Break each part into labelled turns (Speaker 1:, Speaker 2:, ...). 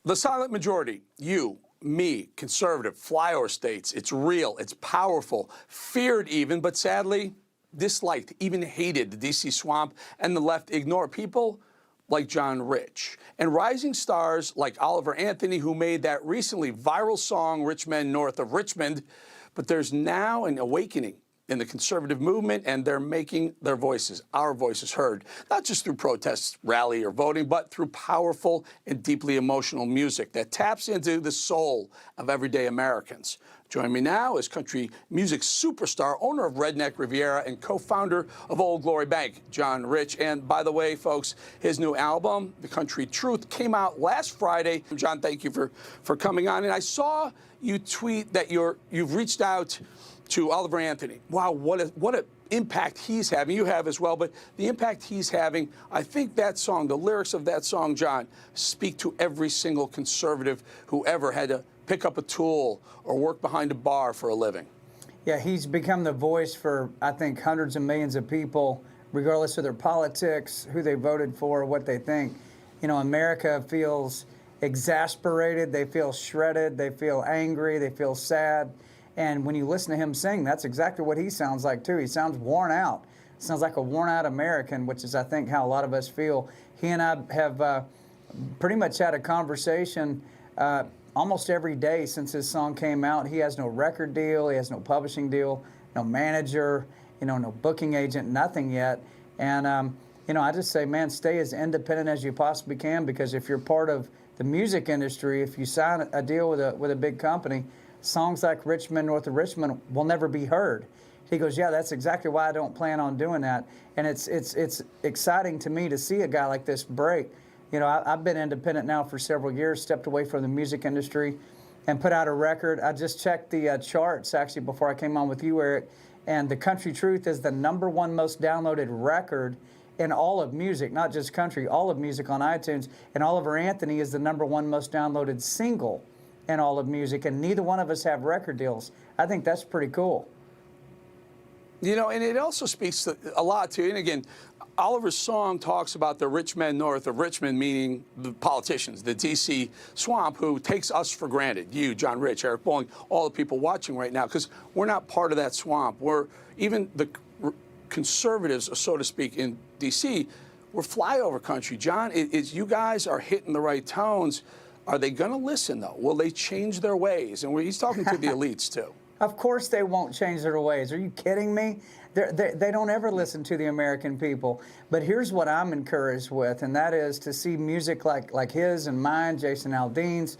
Speaker 1: The silent majority, you, me, conservative, flyover states, it's real, it's powerful, feared even, but sadly disliked, even hated the D.C. swamp, and the left ignore people like John Rich. And rising stars like Oliver Anthony, who made that recently viral song, Men North of Richmond. But there's now an awakening in the conservative movement, and they're making their voices, our voices, heard, not just through protests, rally, or voting, but through powerful and deeply emotional music that taps into the soul of everyday Americans. Joining me now is country music superstar, owner of Redneck Riviera, and co-founder of Old Glory Bank, John Rich. And by the way, folks, his new album, The Country Truth, came out last Friday. John, thank you for coming on. And I saw you tweet that you've reached out to Oliver Anthony. Wow, what an impact he's having. You have as well, but the impact he's having, I think that song, the lyrics of that song, John, speak to every single conservative who ever had to pick up a tool or work behind a bar for a living.
Speaker 2: Yeah, he's become the voice for, I think, hundreds of millions of people, regardless of their politics, who they voted for, what they think. You know, America feels exasperated, they feel shredded, they feel angry, they feel sad. And when you listen to him sing, that's exactly what he sounds like, too. He sounds worn out. Sounds like a worn-out American, which is, I think, how a lot of us feel. He and I have pretty much had a conversation almost every day since his song came out. He has no record deal. He has no publishing deal, no manager, no booking agent, nothing yet. And, I just say, man, stay as independent as you possibly can, because if you're part of the music industry, if you sign a deal with a big company, songs like Men North of Richmond will never be heard. He goes, yeah, that's exactly why I don't plan on doing that. And it's exciting to me to see a guy like this break. I've been independent now for several years, stepped away from the music industry and put out a record. I just checked the charts, actually, before I came on with you, Eric, and The Country Truth is the #1 most downloaded record in all of music, not just country, all of music on iTunes. And Oliver Anthony is the #1 most downloaded single in all of music, and neither one of us have record deals. I think that's pretty cool.
Speaker 1: And it also speaks a lot to, and again, Oliver's song talks about the rich men north of Richmond, meaning the politicians, the D.C. swamp, who takes us for granted. You, John Rich, Eric Bolling, all the people watching right now, because we're not part of that swamp. Even the conservatives, so to speak, in D.C., we're flyover country. John, you guys are hitting the right tones. Are they going to listen, though? Will they change their ways? And he's talking to the elites, too.
Speaker 2: Of course they won't change their ways. Are you kidding me? They don't ever listen to the American people. But here's what I'm encouraged with, and that is to see music like his and mine, Jason Aldean's,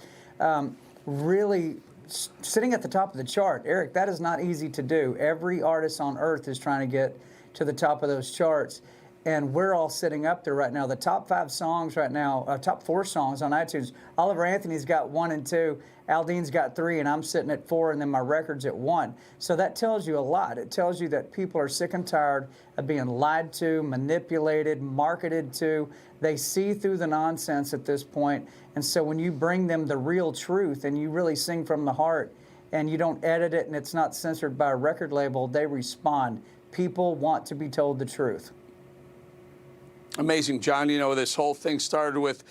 Speaker 2: really sitting at the top of the chart. Eric, that is not easy to do. Every artist on earth is trying to get to the top of those charts. And we're all sitting up there right now. The top 5 songs right now, top 4 songs on iTunes. Oliver Anthony's got 1 and 2. Aldean's got 3, and I'm sitting at 4, and then my record's at 1. So that tells you a lot. It tells you that people are sick and tired of being lied to, manipulated, marketed to. They see through the nonsense at this point. And so when you bring them the real truth and you really sing from the heart and you don't edit it and it's not censored by a record label, they respond. People want to be told the truth.
Speaker 1: Amazing, John. This whole thing started with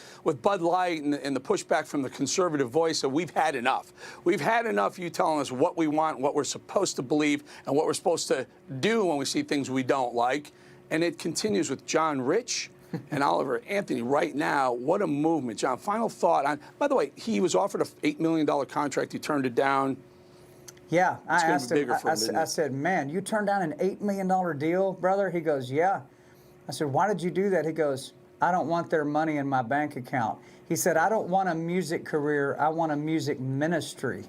Speaker 1: Bud Light and the pushback from the conservative voice. So we've had enough. We've had enough you telling us what we want, what we're supposed to believe, and what we're supposed to do when we see things we don't like. And it continues with John Rich and Oliver Anthony right now. What a movement, John. Final thought on, by the way, he was offered an $8 million contract. He turned it down.
Speaker 2: Yeah, I asked him, I said, man, you turned down an $8 million deal, brother? He goes, yeah. I said, why did you do that? He goes, I don't want their money in my bank account. He said, I don't want a music career. I want a music ministry.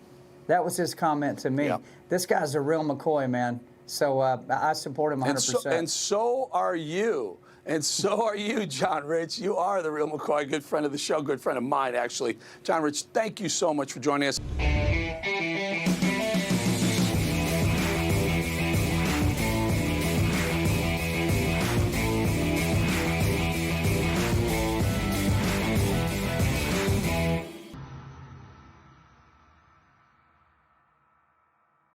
Speaker 2: That was his comment to me. Yep. This guy's a real McCoy, man. So I support him 100%.
Speaker 1: And so are you. And so are you, John Rich. You are the real McCoy, good friend of the show, good friend of mine, actually. John Rich, thank you so much for joining us.